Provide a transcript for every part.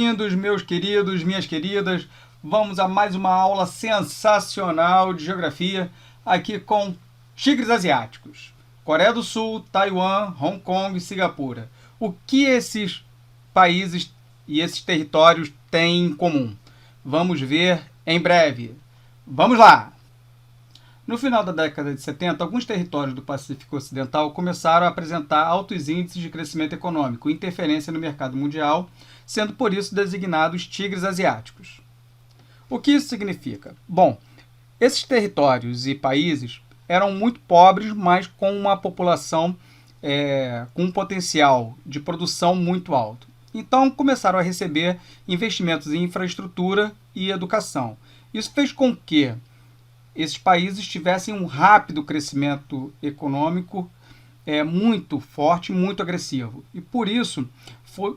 bem-vindos, meus queridos, minhas queridas. Vamos a mais uma aula sensacional de geografia aqui com tigres asiáticos. Coreia do Sul, Taiwan, Hong Kong e Singapura. O que esses países e esses territórios têm em comum? Vamos ver em breve. Vamos lá! No final da década de 70, alguns territórios do Pacífico Ocidental começaram a apresentar altos índices de crescimento econômico e interferência no mercado mundial, sendo por isso designados tigres asiáticos. O que isso significa? Bom, esses territórios e países eram muito pobres, mas com uma população com um potencial de produção muito alto. Então começaram a receber investimentos em infraestrutura e educação. Isso fez com que esses países tivessem um rápido crescimento econômico muito forte, muito agressivo. E por isso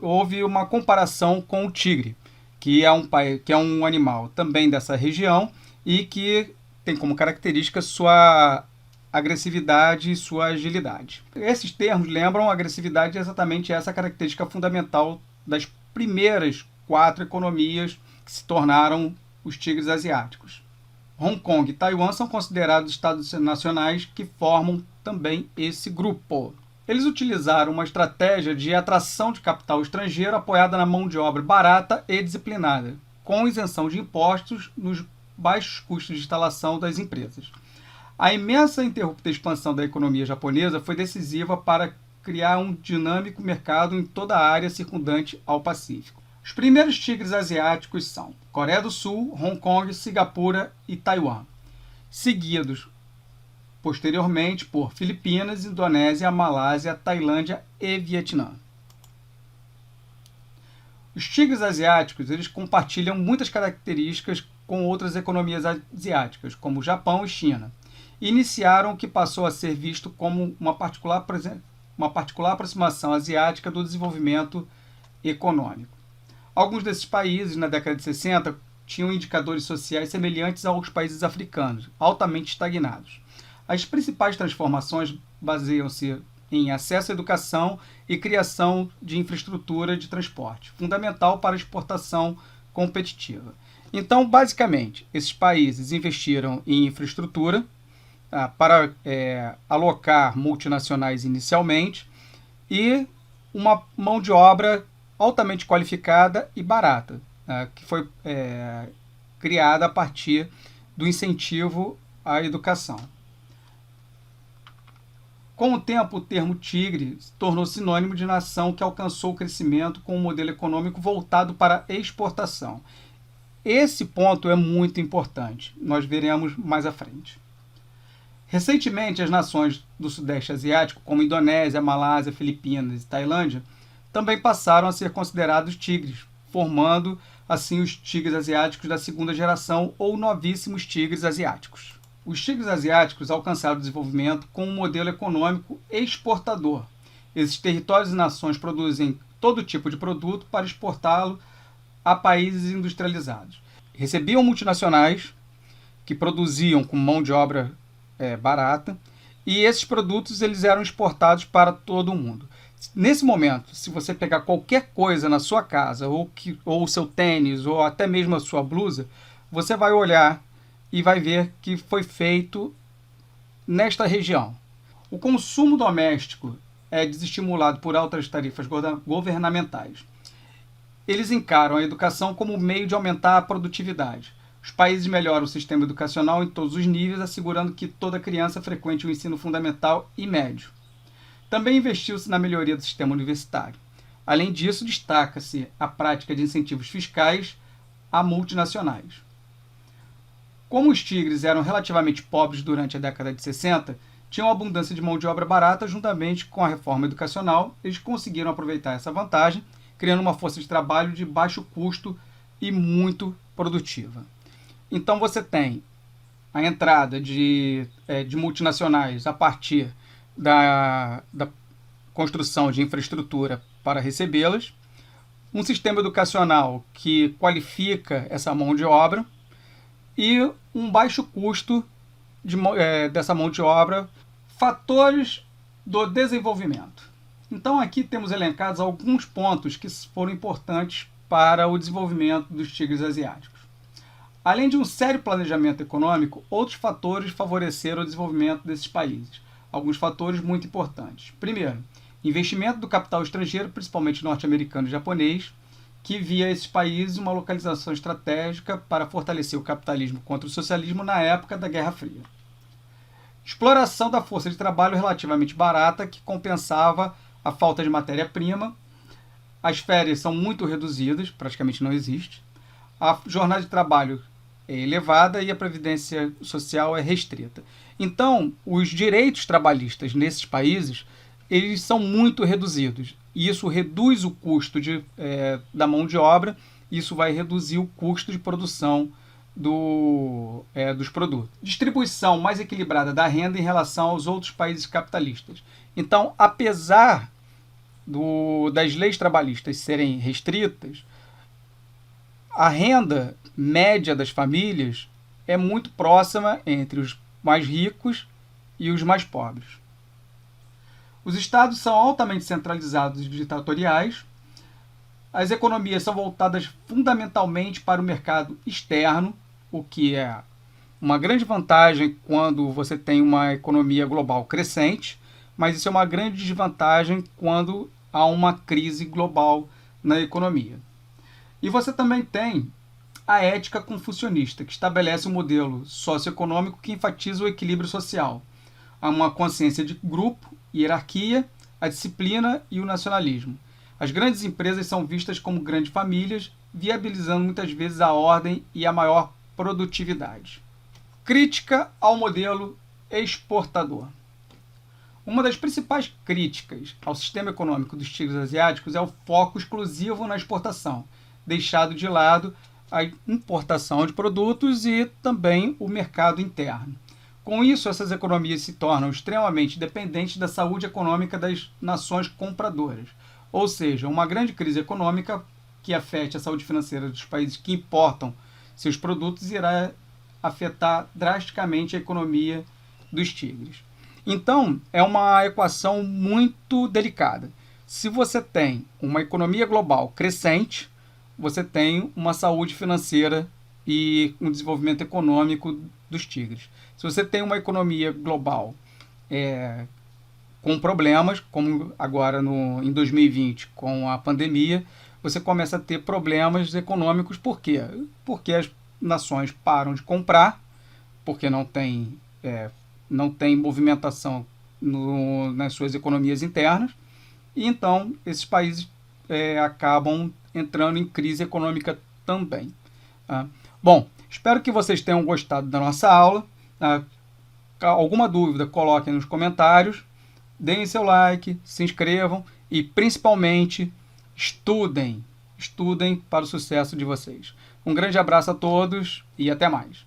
houve uma comparação com o tigre, que é um animal também dessa região e que tem como característica sua agressividade e sua agilidade. Esses termos lembram a agressividade exatamente essa característica fundamental das primeiras 4 economias que se tornaram os tigres asiáticos. Hong Kong e Taiwan são considerados estados nacionais que formam também esse grupo. Eles utilizaram uma estratégia de atração de capital estrangeiro apoiada na mão de obra barata e disciplinada, com isenção de impostos nos baixos custos de instalação das empresas. A imensa e interrupta expansão da economia japonesa foi decisiva para criar um dinâmico mercado em toda a área circundante ao Pacífico. Os primeiros tigres asiáticos são Coreia do Sul, Hong Kong, Singapura e Taiwan, seguidos posteriormente por Filipinas, Indonésia, Malásia, Tailândia e Vietnã. Os tigres asiáticos eles compartilham muitas características com outras economias asiáticas, como Japão e China. Iniciaram o que passou a ser visto como uma particular aproximação asiática do desenvolvimento econômico. Alguns desses países, na década de 60, tinham indicadores sociais semelhantes aos países africanos, altamente estagnados. As principais transformações baseiam-se em acesso à educação e criação de infraestrutura de transporte, fundamental para a exportação competitiva. Então, basicamente, esses países investiram em infraestrutura para alocar multinacionais inicialmente e uma mão de obra altamente qualificada e barata, que foi criada a partir do incentivo à educação. Com o tempo, o termo tigre se tornou sinônimo de nação que alcançou o crescimento com um modelo econômico voltado para a exportação. Esse ponto é muito importante, nós veremos mais à frente. Recentemente, as nações do Sudeste Asiático, como Indonésia, Malásia, Filipinas e Tailândia, também passaram a ser considerados tigres, formando assim os tigres asiáticos da segunda geração ou novíssimos tigres asiáticos. Os tigres asiáticos alcançaram o desenvolvimento com um modelo econômico exportador. Esses territórios e nações produzem todo tipo de produto para exportá-lo a países industrializados. Recebiam multinacionais que produziam com mão de obra barata e esses produtos eles eram exportados para todo o mundo. Nesse momento, se você pegar qualquer coisa na sua casa, ou o seu tênis, ou até mesmo a sua blusa, você vai olhar e vai ver que foi feito nesta região. O consumo doméstico é desestimulado por altas tarifas governamentais. Eles encaram a educação como meio de aumentar a produtividade. Os países melhoram o sistema educacional em todos os níveis, assegurando que toda criança frequente o ensino fundamental e médio. Também investiu-se na melhoria do sistema universitário. Além disso, destaca-se a prática de incentivos fiscais a multinacionais. Como os tigres eram relativamente pobres durante a década de 60, tinham abundância de mão de obra barata, juntamente com a reforma educacional, eles conseguiram aproveitar essa vantagem, criando uma força de trabalho de baixo custo e muito produtiva. Então você tem a entrada de multinacionais a partir da construção de infraestrutura para recebê-las, um sistema educacional que qualifica essa mão de obra e um baixo custo dessa mão de obra, fatores do desenvolvimento. Então aqui temos elencados alguns pontos que foram importantes para o desenvolvimento dos tigres asiáticos. Além de um sério planejamento econômico, outros fatores favoreceram o desenvolvimento desses países. Alguns fatores muito importantes. Primeiro, investimento do capital estrangeiro, principalmente norte-americano e japonês, que via a esses países uma localização estratégica para fortalecer o capitalismo contra o socialismo na época da Guerra Fria. Exploração da força de trabalho relativamente barata, que compensava a falta de matéria-prima. As férias são muito reduzidas, praticamente não existe. A jornada de trabalho é elevada e a previdência social é restrita. Então, os direitos trabalhistas nesses países, eles são muito reduzidos. E isso reduz o custo da mão de obra, isso vai reduzir o custo de produção dos produtos. Distribuição mais equilibrada da renda em relação aos outros países capitalistas. Então, apesar das leis trabalhistas serem restritas, a renda média das famílias é muito próxima entre os mais ricos e os mais pobres. Os estados são altamente centralizados e ditatoriais. As economias são voltadas fundamentalmente para o mercado externo, o que é uma grande vantagem quando você tem uma economia global crescente, mas isso é uma grande desvantagem quando há uma crise global na economia. E você também tem a ética confucionista, que estabelece um modelo socioeconômico que enfatiza o equilíbrio social. Há uma consciência de grupo, hierarquia, a disciplina e o nacionalismo. As grandes empresas são vistas como grandes famílias, viabilizando muitas vezes a ordem e a maior produtividade. Crítica ao modelo exportador. Uma das principais críticas ao sistema econômico dos tigres asiáticos é o foco exclusivo na exportação, deixado de lado a importação de produtos e também o mercado interno. Com isso, essas economias se tornam extremamente dependentes da saúde econômica das nações compradoras. Ou seja, uma grande crise econômica que afete a saúde financeira dos países que importam seus produtos irá afetar drasticamente a economia dos tigres. Então, é uma equação muito delicada. Se você tem uma economia global crescente, você tem uma saúde financeira e um desenvolvimento econômico dos tigres. Se você tem uma economia global com problemas, como agora em 2020, com a pandemia, você começa a ter problemas econômicos. Por quê? Porque as nações param de comprar, porque não tem movimentação nas suas economias internas, e então esses países acabam entrando em crise econômica também. Tá? Bom, espero que vocês tenham gostado da nossa aula. Alguma dúvida, coloquem nos comentários, deem seu like, se inscrevam e, principalmente, estudem para o sucesso de vocês. Um grande abraço a todos e até mais.